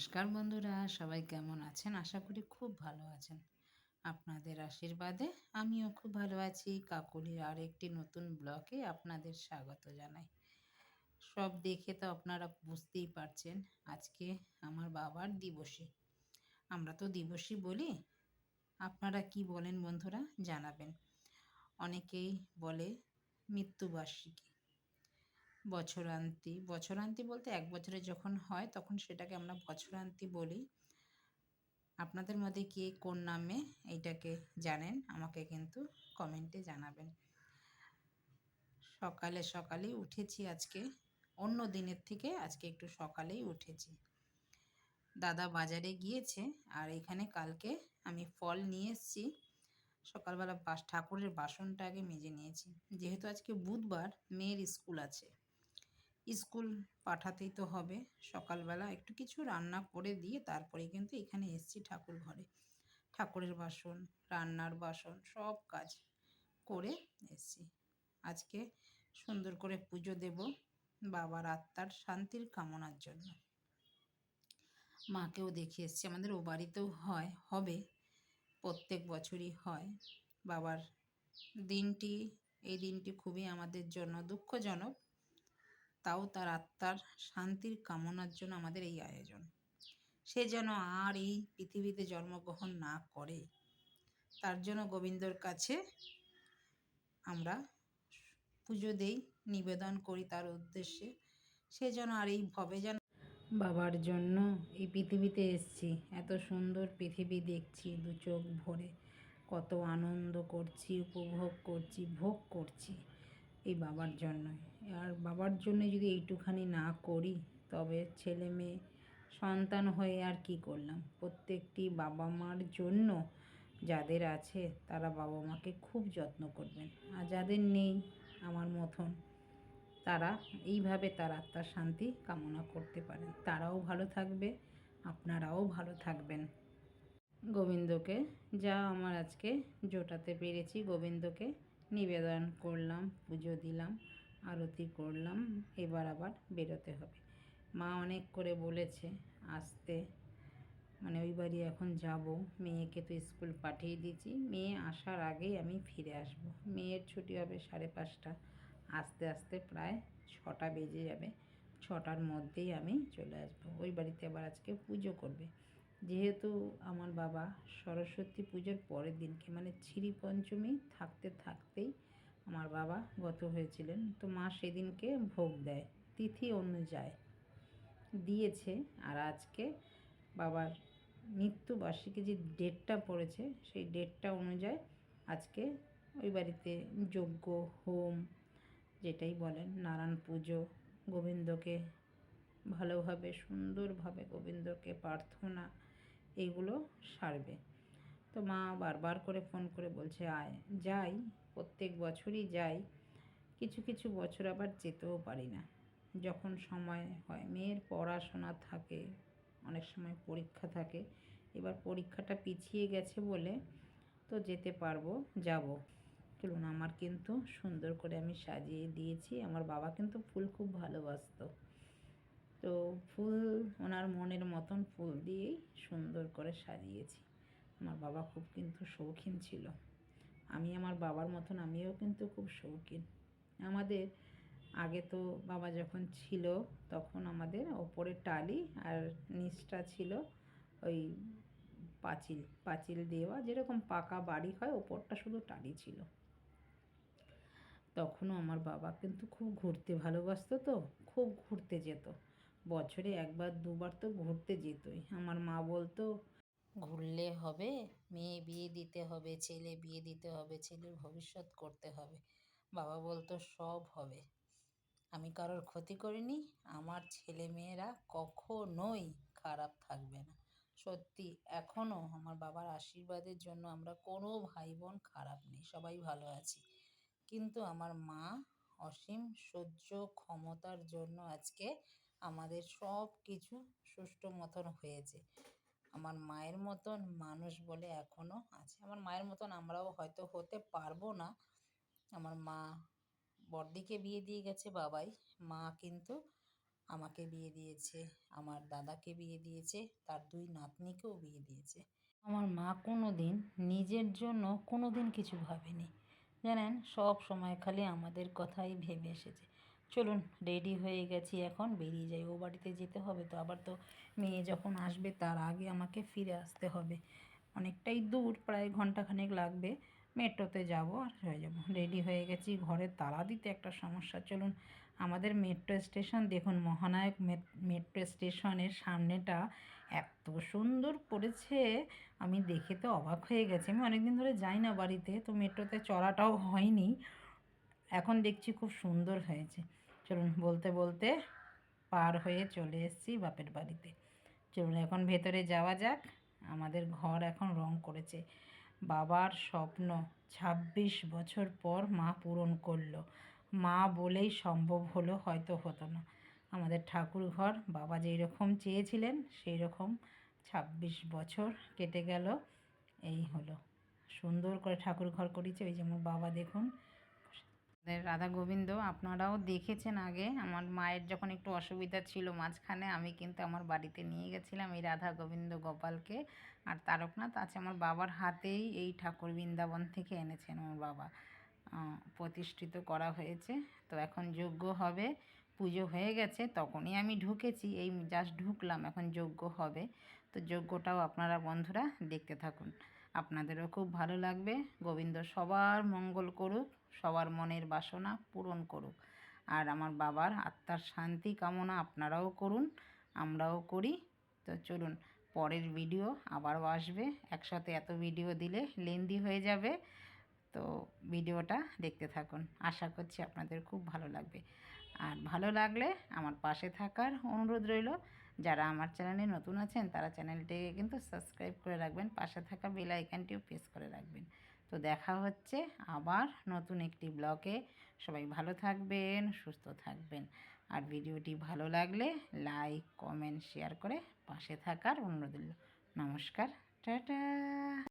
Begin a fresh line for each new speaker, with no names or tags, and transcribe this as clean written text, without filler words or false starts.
নমস্কার বন্ধুরা, সবাই কেমন আছেন? আশা করি খুব ভালো আছেন। আপনাদের আশীর্বাদে আমিও খুব ভালো আছি। কাকলির আরেকটি নতুন ব্লগে আপনাদের স্বাগত জানাই। সব দেখে তো আপনারা বুঝতেই পারছেন, আজকে আমার বাবার দিবসী। আমরা তো দিবসী বলি। আপনারা কি বলেন বন্ধুরা? জানাবেন। অনেকেই বলে মৃত্যুবার্ষিকী, বছরান্তি। বছরান্তি বলতে ১ বছরে যখন হয় তখন সেটাকে আমরা বছরান্তি বলি। আপনাদের মধ্যে কে কোন নামে এইটাকে জানেন আমাকে কিন্তু কমেন্টে জানাবেন। সকালেই উঠেছি আজকে। অন্য দিনের থেকে আজকে একটু সকালেই উঠেছি। দাদা বাজারে গিয়েছে আর এখানে কালকে আমি ফল নিয়ে এসেছি। সকালবেলা ঠাকুরের বাসনটা আগে মেজে নিয়েছি। যেহেতু আজকে বুধবার, মেয়ের স্কুল আছে। স্কুল পাঠাতেই তো হবে। সকালবেলা একটু কিছু রান্না করে দিয়ে তারপরে কিন্তু এখানে এসেছি ঠাকুর ঘরে। ঠাকুরের বাসন, রান্নার বাসন সব কাজ করে এসেছি। আজকে সুন্দর করে পুজো দেব বাবার আত্মার শান্তির কামনার জন্য। মাকেও দেখিয়ে এসেছি। আমাদের ও বাড়িতেও হবে, প্রত্যেক বছরই হয়। বাবার দিনটি, এই দিনটি খুবই আমাদের জন্য দুঃখজনক। তাও তার আত্মার শান্তির কামনার জন্য আমাদের এই আয়োজন। সে যেন আর এই পৃথিবীতে জন্মগ্রহণ না করে, তার জন্য গোবিন্দর কাছে আমরা পুজো দেই, নিবেদন করি তার উদ্দেশ্যে। সে যেন আর এই ভবে যেন বাবার জন্য এই পৃথিবীতে এসেছি, এত সুন্দর পৃথিবী দেখছি দু চোখ ভরে, কত আনন্দ করছি, উপভোগ করছি, ভোগ করছি এই বাবার জন্যই। আর বাবার জন্য যদি এইটুখানি না করি তবে ছেলে মেয়ে সন্তান হয়ে আর কি করলাম। প্রত্যেকটি বাবা মার জন্য যাদের আছে তারা বাবা মাকে খুব যত্ন করবেন, আর যাদের নেই আমার মতন তারা এইভাবে তার আত্মার শান্তি কামনা করতে পারেন। তারাও ভালো থাকবে, আপনারাও ভালো থাকবেন। গোবিন্দকে যা আমার আজকে জোটাতে পেরেছি গোবিন্দকে নিবেদন করলাম, পুজো দিলাম, আরতি করলাম। এবার আবার বেরোতে হবে। মা অনেক করে বলেছে আসতে, মানে ওই বাড়ি এখন যাব। মেয়েকে তো স্কুল পাঠিয়ে দিয়েছি, মেয়ে আসার আগেই আমি ফিরে আসব। মেয়ের ছুটি হবে 5:30, আস্তে আস্তে প্রায় 6টা বেজে যাবে। 6টার মধ্যেই আমি চলে আসবো। ওই বাড়িতে আবার আজকে পুজো করবে। যেহেতু আমার বাবা সরস্বতী পুজোর পরের দিনকে, মানে শ্রী পঞ্চমী থাকতে থাকতেই আমার বাবা গত হয়েছিলেন, তো মা সেদিনকে ভোগ দেয়, তিথি অনুযায়ী দিয়েছে। আর আজকে বাবার মৃত্যুবার্ষিকী যে ডেটটা পড়েছে সেই ডেটটা অনুযায়ী আজকে ওই বাড়িতে যজ্ঞ, হোম যেটাই বলেন, নারায়ণ পুজো, গোবিন্দকে ভালোভাবে সুন্দরভাবে গোবিন্দকে প্রার্থনা এইগুলো সারবে। তো মা বারবার করে ফোন করে বলছে আয়। যাই, প্রত্যেক বছরই যাই। কিছু কিছু বছর আবার যেতেও পারি না, যখন সময় হয়। মেয়ের পড়াশোনা থাকে, অনেক সময় পরীক্ষা থাকে। এবার পরীক্ষাটা পিছিয়ে গেছে বলে তো যেতে পারবো, যাব। চলুন, আমার কিন্তু সুন্দর করে আমি সাজিয়ে দিয়েছি। আমার বাবা কিন্তু ফুল খুব ভালোবাসতো, তো ফুল ওনার মনের মতন ফুল দিয়েই সুন্দর করে সাজিয়েছি। আমার বাবা খুব কিন্তু শৌখিন ছিল। আমি আমার বাবার মতন আমিও কিন্তু খুব শৌখিন। আমাদের আগে তো বাবা যখন ছিল তখন আমাদের ওপরে টালি আর নিচটা ছিল ওই পাঁচিল পাঁচিল দেওয়া, যেরকম পাকা বাড়ি হয়, ওপরটা শুধু টালি ছিল। তখনও আমার বাবা কিন্তু খুব ঘুরতে ভালোবাসতো, তো খুব ঘুরতে যেত। বছরে 1-2বার তো ঘুরতে যেতই। আমার মা বলতো ঘুরলে হবে, মেয়ে বিয়ে দিতে হবে, ছেলে বিয়ে দিতে হবে, ছেলের ভবিষ্যৎ করতে হবে। বাবা বলতো সব হবে, আমি কারোর ক্ষতি করিনি, আমার ছেলে মেয়েরা কখনোই খারাপ থাকবে না। সত্যি এখনও আমার বাবার আশীর্বাদের জন্য আমরা কোনো ভাই বোন খারাপ নেই, সবাই ভালো আছি। কিন্তু আমার মা অসীম সহ্য ক্ষমতার জন্য আজকে আমাদের সব কিছু সুষ্ঠু মতন হয়েছে। আমার মায়ের মতন মানুষ বলে এখনও আছে। আমার মায়ের মতন আমরাও হয়তো হতে পারবো না। আমার মা বড়দিকে বিয়ে দিয়ে গেছে বাবাই, মা কিন্তু আমাকে বিয়ে দিয়েছে, আমার দাদাকে বিয়ে দিয়েছে, তার 2 নাতনিকেও বিয়ে দিয়েছে। আমার মা কোনো দিন নিজের জন্য কোনো দিন কিছু ভাবেনি, জানেন, সব সময় খালি আমাদের কথাই ভেবে এসেছে। চলুন, রেডি হয়ে গেছি, এখন বেরিয়ে যাই। ও বাড়িতে যেতে হবে তো, আবার তো মেয়ে যখন আসবে তার আগে আমাকে ফিরে আসতে হবে। অনেকটাই দূর, প্রায় ঘন্টাখানেক লাগবে। মেট্রোতে যাব আর হয়ে যাব। রেডি হয়ে গেছি, ঘরে তালা দিতে একটা সমস্যা। চলুন, আমাদের মেট্রো স্টেশন দেখুন, মহানায়ক মেট্রো স্টেশনের সামনেটা এত সুন্দর করেছে, আমি দেখে তো অবাক হয়ে গেছি। আমি অনেকদিন ধরে যাই না বাড়িতে, তো মেট্রোতে চড়াটাও হয়নি, এখন দেখছি খুব সুন্দর হয়েছে। চলুন, বলতে বলতে পার হয়ে চলে এসেছি বাপের বাড়িতে। চলুন এখন ভেতরে যাওয়া যাক। আমাদের ঘর এখন রং করেছে। বাবার স্বপ্ন 26 বছর পর মা পূরণ করলো। মা বলেই সম্ভব হলো, হয়তো হতো না। আমাদের ঠাকুর ঘর বাবা যেই রকম চেয়েছিলেন সেই রকম 26 বছর কেটে গেল। এই হলো, সুন্দর করে ঠাকুর ঘর করেছে। ওই যে আমার বাবা দেখুন, রাধা গোবিন্দ আপনারাও দেখেছেন আগে। আমার মায়ের যখন একটু অসুবিধা ছিল মাঝখানে, আমি কিন্তু আমার বাড়িতে নিয়ে গেছিলাম এই রাধা গোবিন্দ গোপালকে। আর তারকনাথ আছে আমার বাবার হাতেই, এই ঠাকুর বৃন্দাবন থেকে এনেছেন আমার বাবা, প্রতিষ্ঠিত করা হয়েছে। তো এখন যজ্ঞ হবে, পুজো হয়ে গেছে, তখনই আমি ঢুকেছি, এই জাস্ট ঢুকলাম, এখন যজ্ঞ হবে। তো যজ্ঞটাও আপনারা বন্ধুরা দেখতে থাকুন, আপনাদেরও খুব ভালো লাগবে। গোবিন্দ সবার মঙ্গল করুক, সবার মনের বাসনা পূরণ করুক, আর আমার বাবার আত্মার শান্তি কামনা আপনারাও করুন, আমরাও করি। তো চলুন, পরের ভিডিও আবারও আসবে। একসাথে এত ভিডিও দিলে লেন্দি হয়ে যাবে, তো ভিডিওটা দেখতে থাকুন, আশা করছি আপনাদের খুব ভালো লাগবে। আর ভালো লাগলে আমার পাশে থাকার অনুরোধ রইল। যারা আমার চ্যানেলে নতুন আছেন তারা চ্যানেলটিকে কিন্তু সাবস্ক্রাইব করে রাখবেন, পাশে থাকা বেল আইকনটিও প্রেস করে রাখবেন। তো দেখা হচ্ছে আবার নতুন একটি ব্লগে। সবাই ভালো থাকবেন, সুস্থ থাকবেন। আর ভিডিওটি ভালো লাগলে লাইক, কমেন্ট, শেয়ার করে পাশে থাকার অনুরোধ রইল। নমস্কার, টাটা।